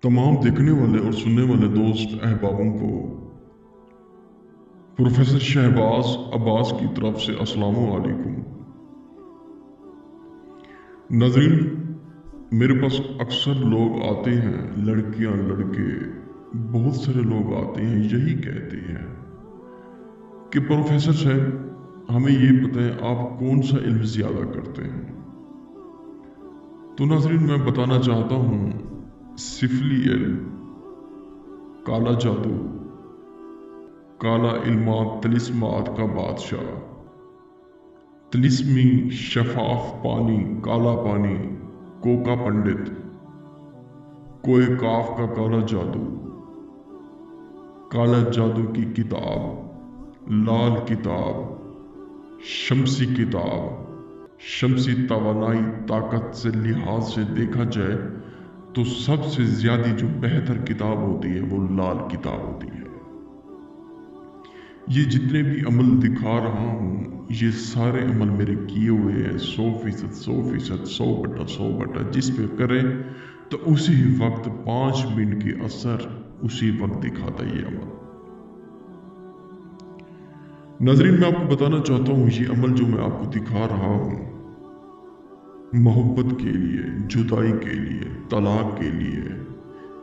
तमाम देखने वाले और सुनने वाले दोस्त अहबाबों को प्रोफेसर शहबाज अब्बास की तरफ से अस्सलामु अलैकुम। नाज़रीन, मेरे पास अक्सर लोग आते हैं, लड़कियां लड़के बहुत सारे लोग आते हैं, यही कहते हैं कि प्रोफेसर साहब हमें ये बताएं आप कौन सा इल्म ज़्यादा करते हैं। तो नाज़रीन, मैं बताना चाहता हूँ सिफली इल्म, काला जादू, काला इल्मात तिलिस्मात का बादशाह, तिलिस्मी शफाफ पानी, काला पानी, कोका पंडित, कोए काफ का काला जादू, काला जादू की किताब, लाल किताब, शमसी किताब, शमसी तवानाई ताकत से लिहाज से देखा जाए तो सबसे ज्यादा जो बेहतर किताब होती है वो लाल किताब होती है। ये जितने भी अमल दिखा रहा हूँ ये सारे अमल मेरे किए हुए हैं 100%, 100%, 100/100 जिस पे करें तो उसी वक्त 5 मिनट के असर उसी वक्त दिखाता है ये अमल। नाज़रीन, मैं आपको बताना चाहता हूँ ये अमल जो मैं आपको दिखा रहा हूँ मोहब्बत के लिए, जुदाई के लिए, तलाक के लिए,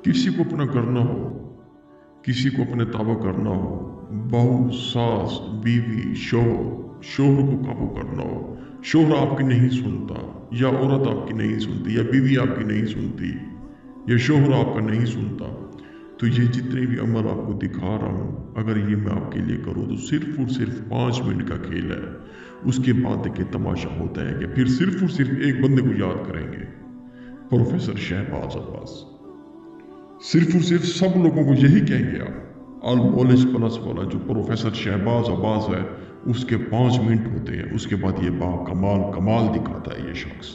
किसी को अपना करना हो, किसी को अपने ताबा करना हो, बहू, सास, बीवी, शोहर को काबू करना हो, शोहर आपकी नहीं सुनता या औरत आपकी नहीं सुनती या बीवी आपकी नहीं सुनती या शोहर आपका नहीं सुनता, तो ये जितने भी अमल आपको दिखा रहा हूँ अगर ये मैं आपके लिए करूँ तो सिर्फ और सिर्फ 5 मिनट का खेल है। उसके बाद देखिए तमाशा होता है कि फिर सिर्फ और सिर्फ एक बंदे को याद करेंगे, प्रोफेसर शहबाज अब्बास। सिर्फ और सिर्फ सब लोगों को यही कहेंगे आप, ऑल नॉलेज प्लस वाला जो प्रोफेसर शहबाज अब्बास है उसके 5 मिनट होते हैं, उसके बाद ये कमाल दिखाता है ये शख्स।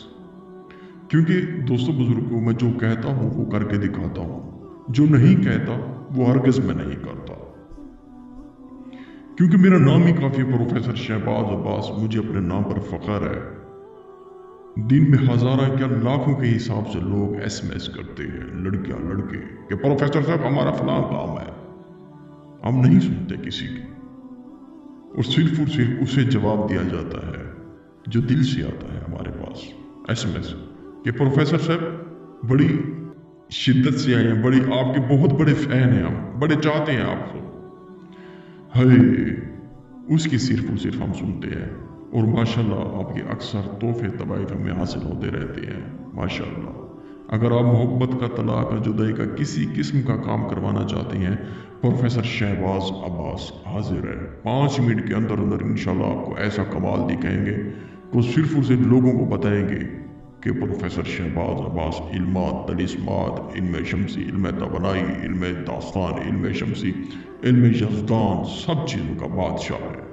क्योंकि दोस्तों बुजुर्गों, मैं जो कहता हूँ वो करके दिखाता हूँ, जो नहीं कहता वो हरगिज़ में नहीं करता। क्योंकि मेरा नाम ही काफी प्रोफेसर शहबाज अब्बास, मुझे अपने नाम पर फख्र है। दिन में हजारों क्या लाखों के हिसाब से लोग SMS करते हैं, लड़कियां लड़के, कि प्रोफेसर साहब हमारा फलां काम है। हम नहीं सुनते किसी की, और सिर्फ उसे जवाब दिया जाता है जो दिल से आता है हमारे पास SMS, कि प्रोफेसर साहब बड़ी शिद्दत से आए हैं, बड़ी आपके बहुत बड़े फैन हैं, हम बड़े चाहते हैं आपको। है उसकी सिर्फ और सिर्फ हम सुनते हैं, और माशाल्लाह आपके अक्सर तोहफे तबाइफ हमें हासिल होते रहते हैं माशाल्लाह। अगर आप मोहब्बत का, तलाक का, जुदाई का, किसी किस्म का काम करवाना चाहते हैं, प्रोफेसर शहबाज अब्बास हाजिर है। 5 मिनट के अंदर अंदर इंशाल्लाह आपको ऐसा कमाल दिखाएंगे तो सिर्फ और सिर्फ लोगों को बताएंगे कि प्रोफेसर शहबाज अब्बास इल्मात तलिस्मात, इल्म शमसी, इल्म तवानाई, इल्म दास्तान, इल्म शमसी, इल्म यज़दान, सब चीज़ों का बादशाह है।